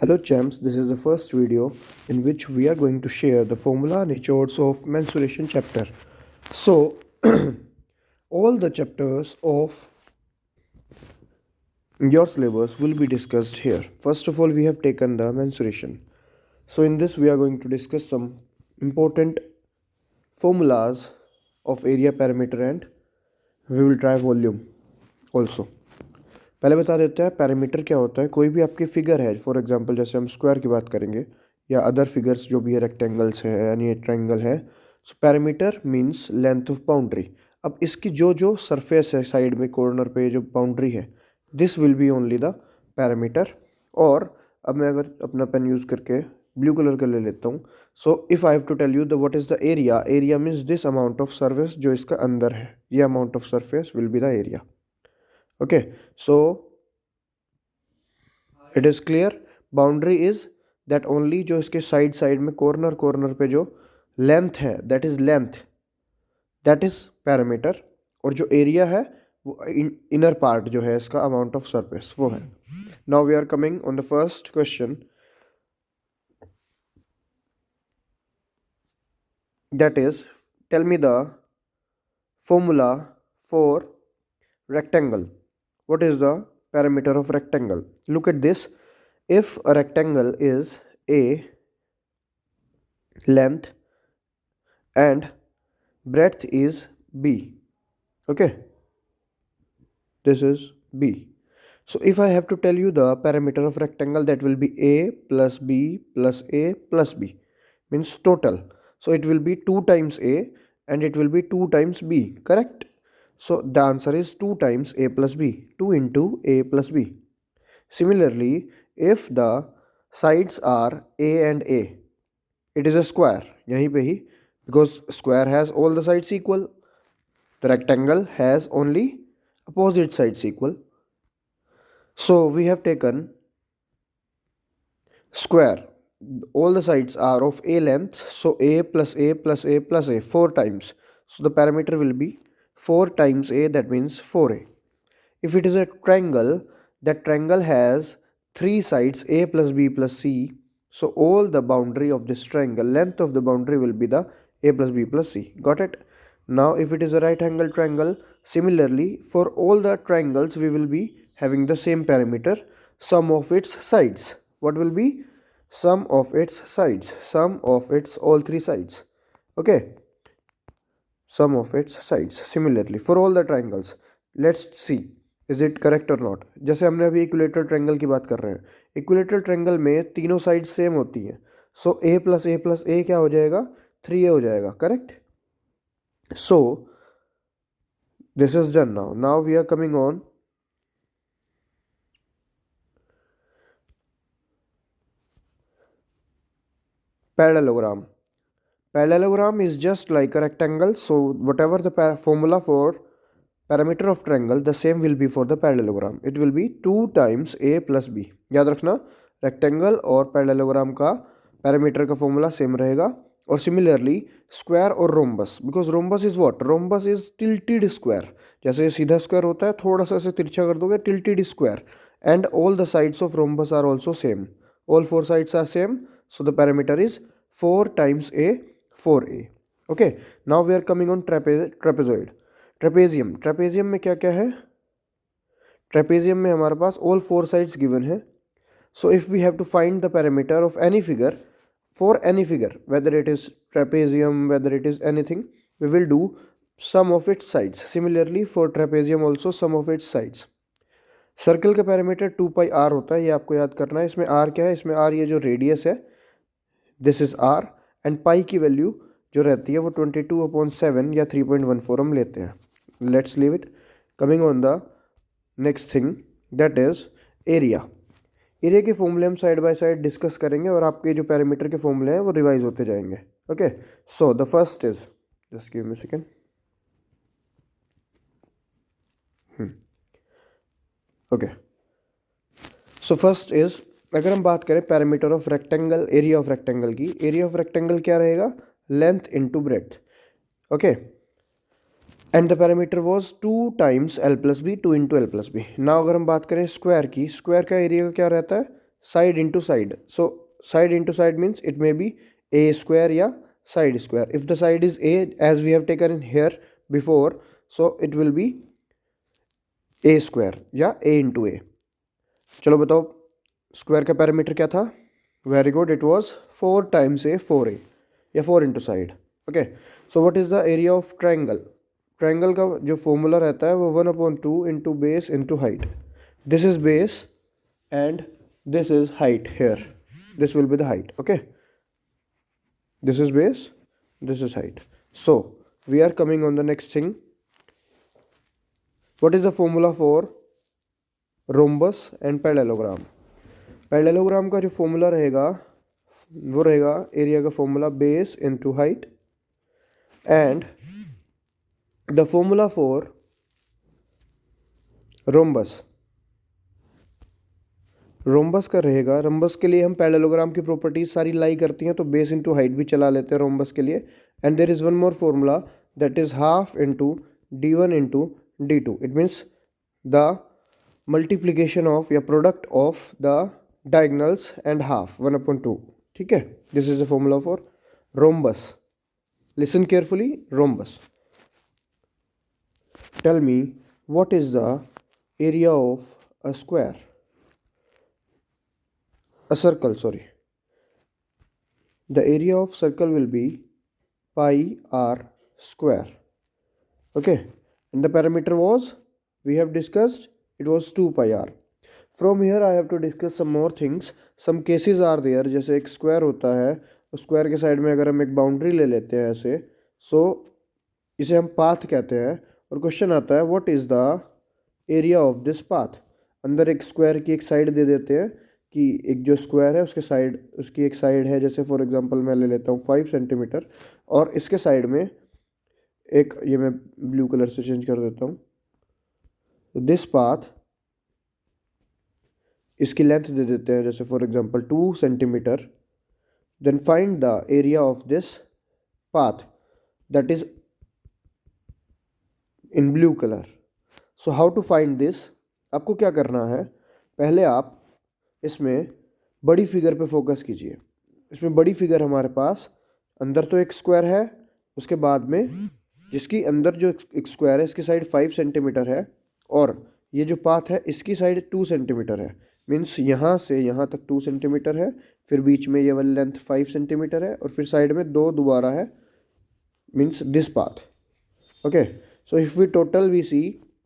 Hello champs, this is the first video in which we are going to share the formula natures of mensuration chapter. So, all the chapters of your syllabus will be discussed here. First of all, we have taken the mensuration. So, in this, we are going to discuss some important formulas of area, perimeter, and we will try volume also. पहले बता देते हैं parameter क्या होता है। कोई भी आपकी फिगर है, फॉर एग्जांपल जैसे हम स्क्वायर की बात करेंगे या अदर फिगर्स जो भी है, रेक्टेंगल्स है यानी ट्रायंगल है। सो parameter means length of boundary. अब इसकी जो जो सरफेस है साइड में कॉर्नर पे जो बाउंड्री है, this will be only the perimeter. और अब मैं अगर अपना पेन यूज़ करके ब्लू कलर का ले लेता हूँ। So if I have to tell you the what is the area, area means this amount of surface जो इसका अंदर है, ये amount of surface will be the area. Okay, so it is clear. Boundary is that only जो इसके side side में corner corner पे जो लेंथ है, that is length, that is parameter. और जो एरिया है वो इनर पार्ट जो है इसका अमाउंट ऑफ सरफेस वो है। Now we are coming on the first question, that is tell me the formula for rectangle. What is the parameter of rectangle? Look at this. If a rectangle is a length and breadth is b, okay, this is b. So if I have to tell you the parameter of rectangle, that will be a plus b plus a plus b, means total. So it will be 2 times a and it will be 2 times b, correct? So the answer is 2 times a plus b, 2 into a plus b. Similarly, if the sides are a and a, it is a square, yahi pe hi, because square has all the sides equal. The rectangle has only opposite sides equal. So we have taken square, all the sides are of a length, so a plus a plus a plus a 4 times. So the parameter will be 4 times a, that means 4a. If it is a triangle, that triangle has 3 sides, a plus b plus c. So all the boundary of this triangle, length of the boundary will be the a plus b plus c. Got it? Now if it is a right angle triangle, similarly for all the triangles we will be having the same parameter, sum of its sides. What will be? Sum of its sides, sum of its all 3 sides. Okay, sum of its sides. Similarly for all the triangles, let's see is it correct और not. जैसे हमने अभी equilateral triangle की बात कर रहे हैं, equilateral triangle में तीनों साइड सेम होती हैं। सो ए प्लस ए क्या हो जाएगा? 3a हो जाएगा, correct? So this is done. Now we are coming on parallelogram. Parallelogram is just like a rectangle, so whatever the formula for parameter of triangle, the same will be for the parallelogram. It will be 2 times a plus b. याद रखना, rectangle और parallelogram का parameter का formula same रहेगा. और similarly square और rhombus, because rhombus is what? Rhombus is tilted square. जैसे सीधा स्क्वायर होता है, थोड़ा सा ऐसे तिरछा कर दोगे, tilted square. And all the sides of rhombus are also same. All 4 sides are same, so the perimeter is 4 times a 4a. Okay, now we are coming on trapezoid. Trapezium. Trapezium में क्या क्या है? Trapezium में हमारे पास all 4 sides given है. So if we have to find the perimeter of any figure, for any figure, whether it is trapezium, whether it is anything, we will do sum of its sides. Similarly for trapezium also sum of its sides. Circle का perimeter 2 pi r होता है, ये आपको याद करना है. इसमें are क्या है? इसमें आर ये जो रेडियस है, this is r. And pi की वैल्यू जो रहती है वो 22/7 या 3.14 हम लेते हैं. Let's leave it. Coming on the next thing, that is area. Area के फॉर्मूले हम साइड बाय साइड डिस्कस करेंगे और आपके जो पैरामीटर के फॉर्मूले हैं वो रिवाइज होते जाएंगे. Okay, so the first is, just give me second. Okay, so first is, अगर हम बात करें perimeter of rectangle, area of rectangle की, एरिया ऑफ रेक्टेंगल क्या रहेगा? Length into breadth. Okay, and the perimeter was 2 times l plus b, 2 into l plus b. Now अगर हम बात करें स्क्वायर की, स्क्वायर का एरिया क्या रहता है? side into side. So side into side means it may be a square या side square. If the side is a, as we have taken in here before, so it will be a square या a into a. चलो बताओ square का parameter क्या था? Very good, it was 4 times a 4a या 4 into side. Okay, so what is the area of triangle? Triangle का जो formula रहता है वो 1/2 into base into height. This is base and this is height here. This will be the height. Okay, this is base, this is height. So we are coming on the next thing. What is the formula for rhombus and parallelogram? Parallelogram का जो formula रहेगा वो रहेगा area का formula base into height, and the formula for rhombus, rhombus का रहेगा, rhombus के लिए हम पैरेललोग्राम की प्रॉपर्टीज सारी लाई करती हैं तो बेस इनटू हाइट भी चला लेते हैं रोम्बस के लिए. And there is one more formula that is half into d1 into d2. It means the multiplication of या product of the diagonals and half 1/2. ठीक है, this is the formula for rhombus. Listen carefully. Rhombus. Tell me what is the area of a square, a circle, sorry. The area of circle will be pi r square. Okay, and the parameter was, we have discussed, it was 2 pi r. From here I have to discuss some more things. Some cases are there, जैसे एक square होता है, उस square के side में अगर हम एक बाउंड्री ले लेते हैं ऐसे, सो इसे हम पाथ कहते हैं. और क्वेश्चन आता है what is the area of this path. अंदर एक स्क्वायर की एक साइड दे देते हैं कि एक जो स्क्वायर है उसके साइड, उसकी एक साइड है, जैसे फॉर एग्जांपल मैं ले लेता हूँ 5 सेंटीमीटर, और इसके साइड में एक, ये मैं ब्लू कलर से चेंज कर देता हूँ, दिस पाथ, इसकी लेंथ दे देते हैं जैसे for example 2 centimetre. Then find the area of this path that is in blue colour. So how to find this? आपको क्या करना है, पहले आप इसमें बड़ी फिगर पे फोकस कीजिए. इसमें बड़ी फिगर हमारे पास, अंदर तो एक स्क्वायर है, उसके बाद में जिसकी अंदर जो एक स्क्वायर है इसकी साइड 5 सेंटीमीटर है, और ये जो पाथ है इसकी साइड 2 सेंटीमीटर है. मीन्स यहाँ से यहाँ तक 2 सेंटीमीटर है, फिर बीच में ये वाली लेंथ 5 सेंटीमीटर है, और फिर साइड में 2 दोबारा है, means this path. Okay, so if we total we see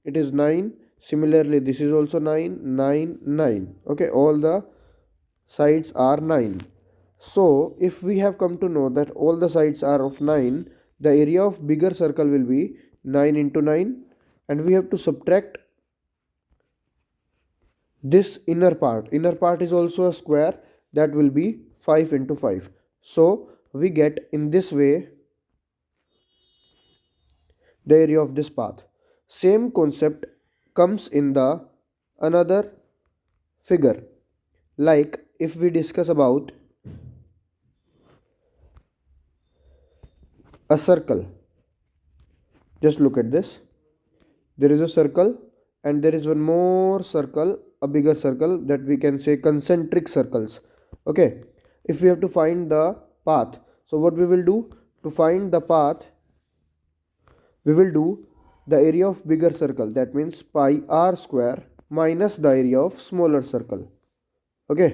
it is 9. Similarly this is also 9, 9, 9. Okay, all the sides are 9. So if we have come to know that all the sides are of 9, the area of bigger circle will be 9 into 9, and we have to subtract this inner part. Inner part is also a square, that will be 5 into 5. So we get in this way the area of this path. Same concept comes in the another figure, like if we discuss about a circle. Just look at this. There is a circle and there is one more circle, a bigger circle, that we can say concentric circles. Okay, if we have to find the path, so what we will do to find the path, we will do the area of bigger circle, that means pi r square minus the area of smaller circle. Okay,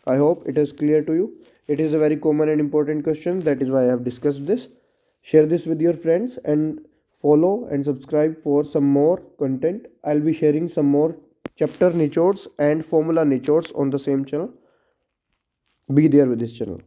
I hope it is clear to you. It is a very common and important question, that is why I have discussed this. Share this with your friends and follow and subscribe for some more content. I'll be sharing some more chapter nichodes and formula nichodes on the same channel. Be there with this channel.